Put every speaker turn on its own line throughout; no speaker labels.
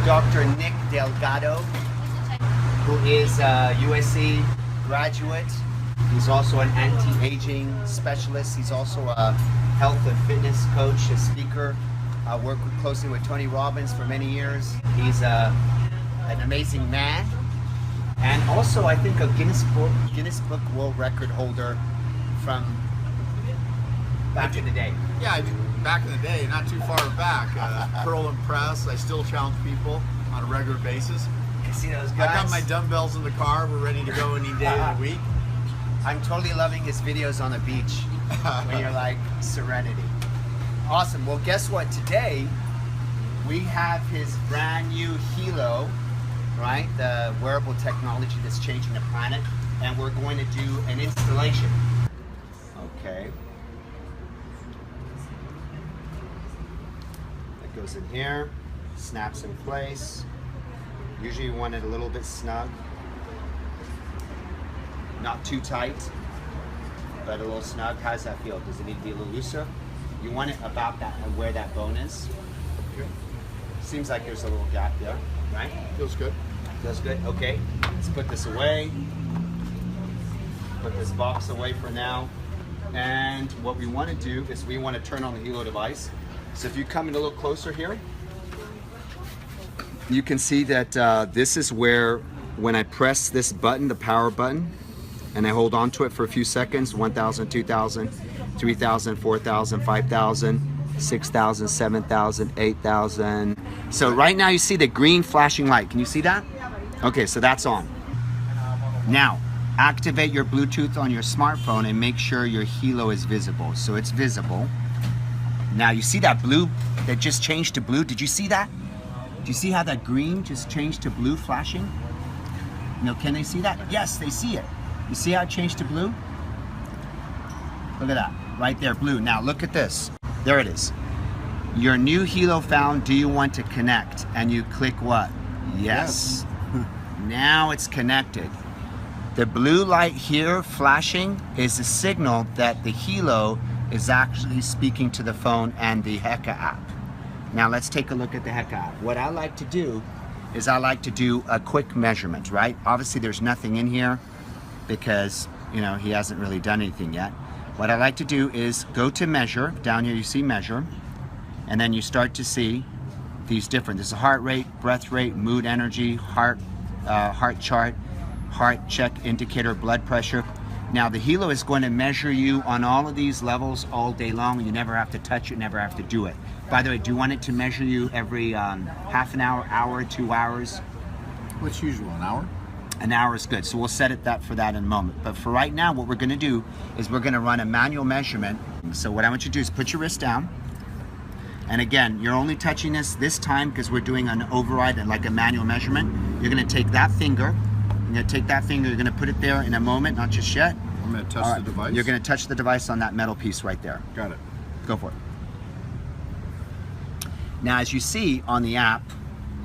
Dr. Nick Delgado, who is a USA graduate. He's also an anti-aging specialist. He's also a health and fitness coach, a speaker. I worked closely with Tony Robbins for many years. He's an amazing man, and also I think a Guinness Book World Record holder from back in the day.
Yeah, back in the day, not too far back. Curl and press. I still challenge people on a regular basis.
You see those guys?
I got my dumbbells in the car. We're ready to go any day of the week.
I'm totally loving his videos on the beach when you're like serenity. Awesome. Well, guess what? Today we have his brand new Helo, right? The wearable technology that's changing the planet, and we're going to do an installation. Okay. That goes in here, snaps in place. Usually you want it a little bit snug. Not too tight, but a little snug. How does that feel? Does it need to be a little looser? You want it about that, where that bone is.
Okay.
Seems like there's a little gap there, right?
Feels good.
Feels good. Okay, let's put this away. Put this box away for now. And what we want to do is we want to turn on the Helo device. So if you come in a little closer here, you can see that this is where, when I press this button, the power button, and I hold on to it for a few seconds, 1,000, 2,000, 3,000, 4,000, 5,000, 6,000, 7,000, 8,000. So right now you see the green flashing light. Can you see that? Okay, so that's on. Now, activate your Bluetooth on your smartphone and make sure your Helo is visible. So it's visible. Now you see that blue that just changed to blue? Did you see that? Do you see how that green just changed to blue flashing? You know, can they see that? Yes, they see it. You see how it changed to blue? Look at that, right there, blue. Now look at this, there it is. Your new Helo found, do you want to connect? And you click what? Yes. Now it's connected. The blue light here flashing is a signal that the Helo is actually speaking to the phone and the Heka app. Now let's take a look at the Heka app. What I like to do is I like to do a quick measurement, right? Obviously there's nothing in here because, you know, he hasn't really done anything yet. What I like to do is go to measure. Down here you see measure, and then you start to see these different. There's a heart rate, breath rate, mood, energy, heart chart, heart check indicator, blood pressure. Now the Helo is going to measure you on all of these levels all day long. You never have to touch it, never have to do it. By the way, do you want it to measure you every half an hour, 2 hours?
What's usual, an hour?
An hour is good, so we'll set it for that in a moment. But for right now, what we're gonna do is we're gonna run a manual measurement. So what I want you to do is put your wrist down. And again, you're only touching this time because we're doing an override and like a manual measurement. You're gonna take that finger, you're gonna put it there in a moment, not just yet.
I'm gonna touch the device.
You're gonna touch the device on that metal piece right there.
Got it.
Go for it. Now, as you see on the app,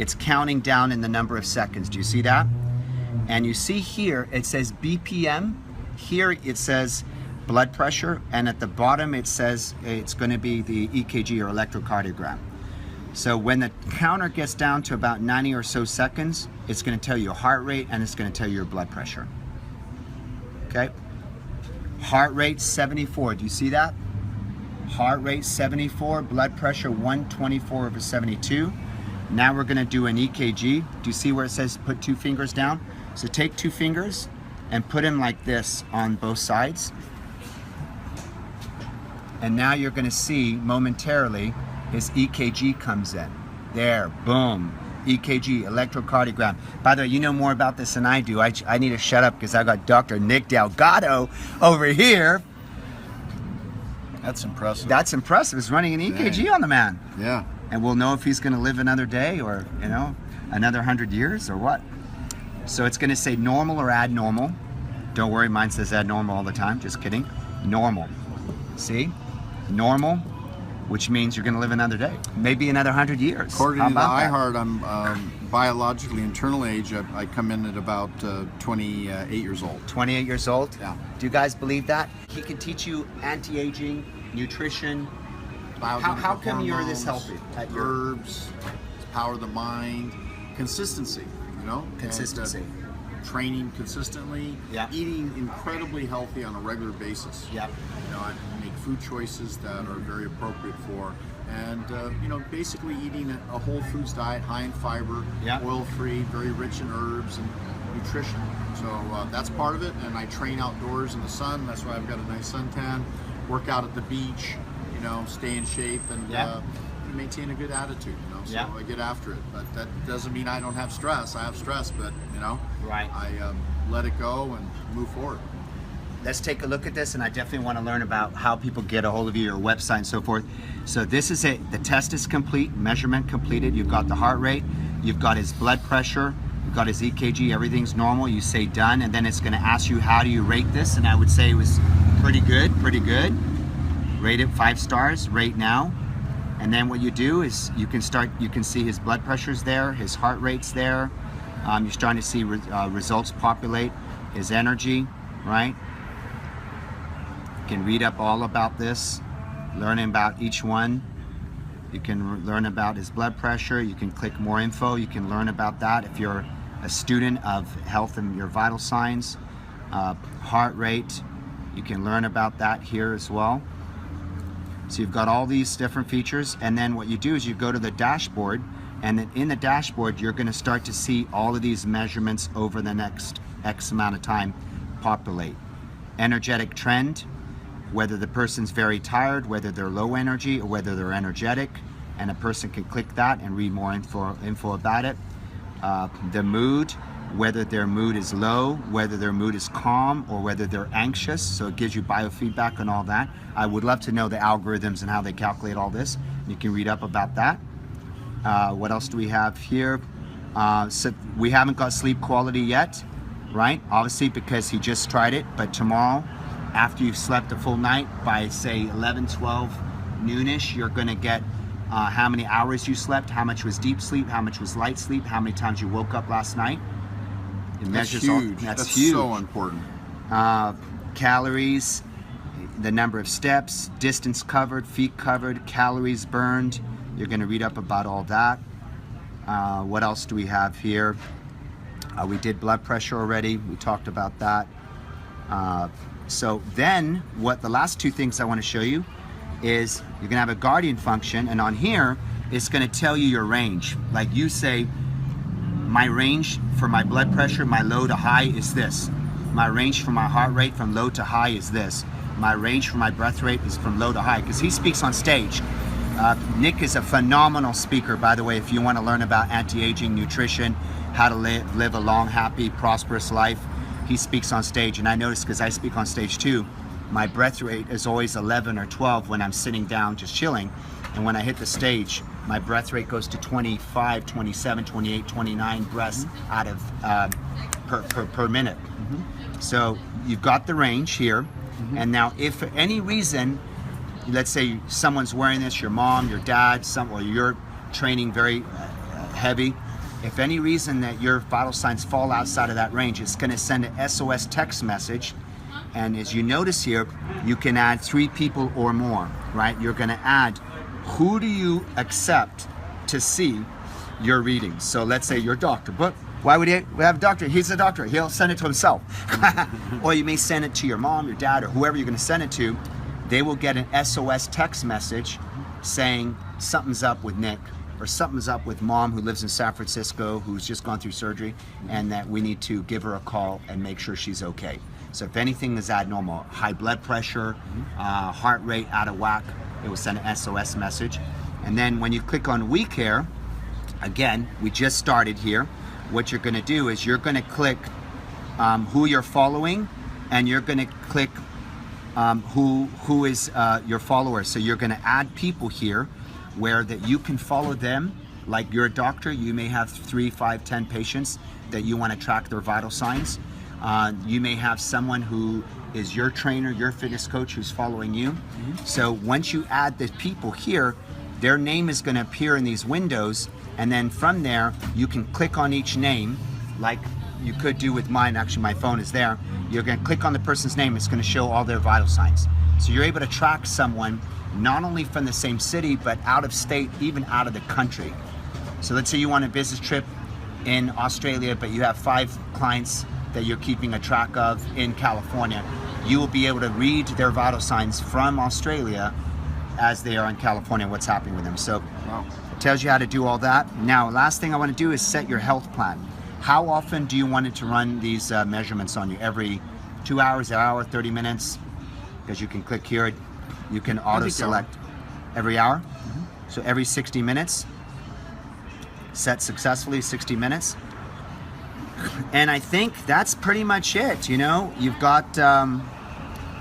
it's counting down in the number of seconds. Do you see that? And you see here, it says BPM. Here it says blood pressure, and at the bottom it says it's going to be the EKG or electrocardiogram. So when the counter gets down to about 90 or so seconds, it's going to tell you your heart rate and it's going to tell you your blood pressure. Okay? Heart rate 74. Do you see that? Heart rate 74, blood pressure 124/72. Now we're going to do an EKG. Do you see where it says put 2 fingers down? So take 2 fingers and put them like this on both sides. And now you're going to see momentarily his EKG comes in. There, boom. EKG, electrocardiogram. By the way, you know more about this than I do. I need to shut up because I got Dr. Nick Delgado over here.
That's impressive.
That's impressive. He's running an EKG on the man.
Yeah.
And we'll know if he's going to live another day or, you know, another 100 years or what. So it's going to say normal or abnormal. Don't worry, mine says abnormal all the time. Just kidding. Normal. See? Normal, which means you're going to live another day. Maybe another 100 years.
According to the iHeart, I'm biologically internal age, I come in at about 28 years old.
28 years old?
Yeah.
Do you guys believe that? He can teach you anti-aging, nutrition. How come you're this healthy?
Herbs, power of the mind. consistency, you know,
Consistency.
And, training consistently,
Yeah.
eating incredibly healthy on a regular basis.
Yeah.
You know, I make food choices that are very appropriate for, and you know, basically eating a whole foods diet, high in fiber,
Yeah.
oil-free, very rich in herbs and nutrition. So that's part of it. And I train outdoors in the sun. That's why I've got a nice suntan. Work out at the beach. You know, stay in shape and maintain a good attitude. You know, so I get after it. But that doesn't mean I don't have stress. I have stress, but you know, I let it go and move forward.
Let's take a look at this, and I definitely want to learn about how people get a hold of you, your website and so forth. So this is it. The test is complete, measurement completed. You've got the heart rate, you've got his blood pressure, you've got his EKG, everything's normal. You say done, and then it's going to ask you how do you rate this, and I would say it was pretty good, pretty good. Rate it 5 stars, rate now. And then what you do is you can see his blood pressure's there, his heart rate's there. You're starting to see results populate, his energy, right? You can read up all about this, learn about each one. You can learn about his blood pressure. You can click more info. You can learn about that if you're a student of health and your vital signs. Heart rate, you can learn about that here as well. So you've got all these different features, and then what you do is you go to the dashboard, and then in the dashboard you're going to start to see all of these measurements over the next X amount of time populate. Energetic trend, whether the person's very tired, whether they're low energy, or whether they're energetic, and a person can click that and read more info about it. The mood, whether their mood is low, whether their mood is calm, or whether they're anxious, so it gives you biofeedback on all that. I would love to know the algorithms and how they calculate all this. You can read up about that. What else do we have here? So we haven't got sleep quality yet, right? Obviously because he just tried it, but tomorrow, after you've slept a full night, by say 11, 12, noonish, you're gonna get how many hours you slept, how much was deep sleep, how much was light sleep, how many times you woke up last night. It measures
huge.
all, that's
huge.
huge.
So important.
Calories, the number of steps, distance covered, feet covered, calories burned. You're going to read up about all that. What else do we have here? We did blood pressure already. We talked about that. So then, what the last 2 things I want to show you is you're going to have a guardian function, and on here, it's going to tell you your range. Like you say, my range for my blood pressure, my low to high is this. My range for my heart rate from low to high is this. My range for my breath rate is from low to high, because he speaks on stage. Nick is a phenomenal speaker, by the way, if you want to learn about anti-aging, nutrition, how to live a long, happy, prosperous life. He speaks on stage, and I notice because I speak on stage too, my breath rate is always 11 or 12 when I'm sitting down just chilling. And when I hit the stage, my breath rate goes to 25, 27, 28, 29 breaths out of per minute. So you've got the range here. And now if for any reason, let's say someone's wearing this, your mom, your dad, or you're training very heavy, if any reason that your vital signs fall outside of that range, it's going to send an SOS text message. And as you notice here, you can add 3 people or more, right? You're going to add who do you accept to see your readings. So let's say your doctor, but why would he have a doctor? He's a doctor, he'll send it to himself. Or you may send it to your mom, your dad, or whoever you're going to send it to. They will get an SOS text message saying something's up with Nick, or something's up with mom who lives in San Francisco, who's just gone through surgery, and that we need to give her a call and make sure she's okay. So if anything is abnormal, high blood pressure, heart rate out of whack, it will send an SOS message. And then when you click on We Care, again, we just started here. What you're gonna do is you're gonna click who you're following, and you're gonna click who is your followers. So you're gonna add people here where that you can follow them. Like you're a doctor, you may have 3, 5, 10 patients that you wanna track their vital signs. You may have someone who is your trainer, your fitness coach who's following you. So once you add the people here, their name is going to appear in these windows, and then from there you can click on each name like you could do with mine. Actually, my phone is there. You're going to click on the person's name, it's going to show all their vital signs. So you're able to track someone not only from the same city but out of state, even out of the country. So let's say you want a business trip in Australia, but you have 5 clients that you're keeping a track of in California, you will be able to read their vital signs from Australia as they are in California, what's happening with them. So
Wow.
it tells you how to do all that. Now, last thing I want to do is set your health plan. How often do you want it to run these measurements on you? Every 2 hours, an hour, 30 minutes? Because you can click here, you can auto select every hour.
Mm-hmm.
So every 60 minutes, set successfully 60 minutes. And I think that's pretty much it. You know, you've got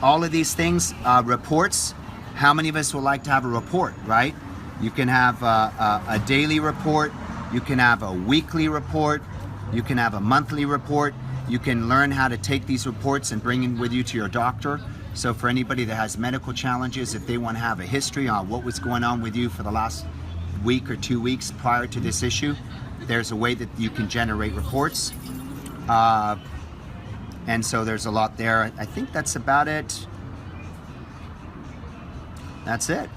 all of these things, reports. How many of us would like to have a report, right? You can have a daily report, you can have a weekly report, you can have a monthly report. You can learn how to take these reports and bring them with you to your doctor. So for anybody that has medical challenges, if they want to have a history on what was going on with you for the last week or 2 weeks prior to this issue, there's a way that you can generate reports. And so there's a lot there. I think that's about it. That's it.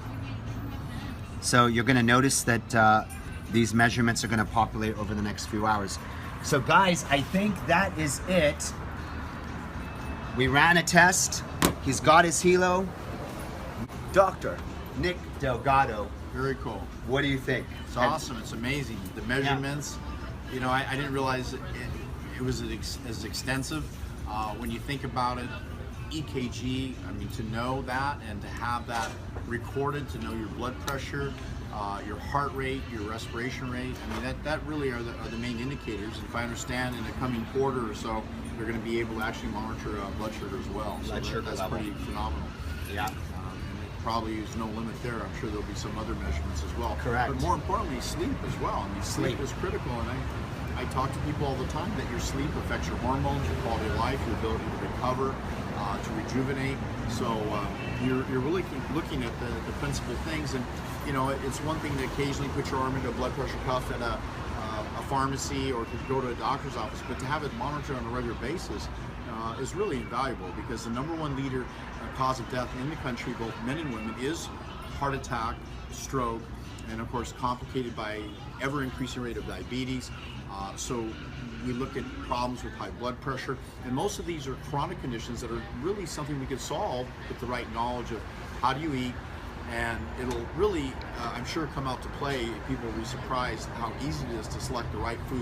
So you're going to notice that these measurements are going to populate over the next few hours. So guys, I think that is it. We ran a test. He's got his Helo. Dr. Nick Delgado.
Very cool.
What do you think?
It's awesome. It's amazing. The measurements, you know, I didn't realize it was as extensive. When you think about it, EKG, I mean, to know that and to have that recorded, to know your blood pressure, your heart rate, your respiration rate, I mean, that really are the main indicators. If I understand, in the coming quarter or so, they're going to be able to actually monitor blood sugar as well.
Blood sugar
that's
level.
pretty phenomenal.
Yeah.
And it probably is no limit there. I'm sure there'll be some other measurements as well.
Correct.
But more importantly, sleep as well. I mean, sleep is critical, and I talk to people all the time that your sleep affects your hormones, your quality of life, your ability to recover, to rejuvenate. So you're really looking at the principal things. And you know, it's one thing to occasionally put your arm into a blood pressure cuff at a pharmacy or to go to a doctor's office, but to have it monitored on a regular basis is really invaluable, because the #1 leader cause of death in the country, both men and women, is heart attack, stroke, and of course complicated by ever increasing rate of diabetes. So we look at problems with high blood pressure, and most of these are chronic conditions that are really something we could solve with the right knowledge of how do you eat, and it'll really, I'm sure, come out to play. People will be surprised how easy it is to select the right foods.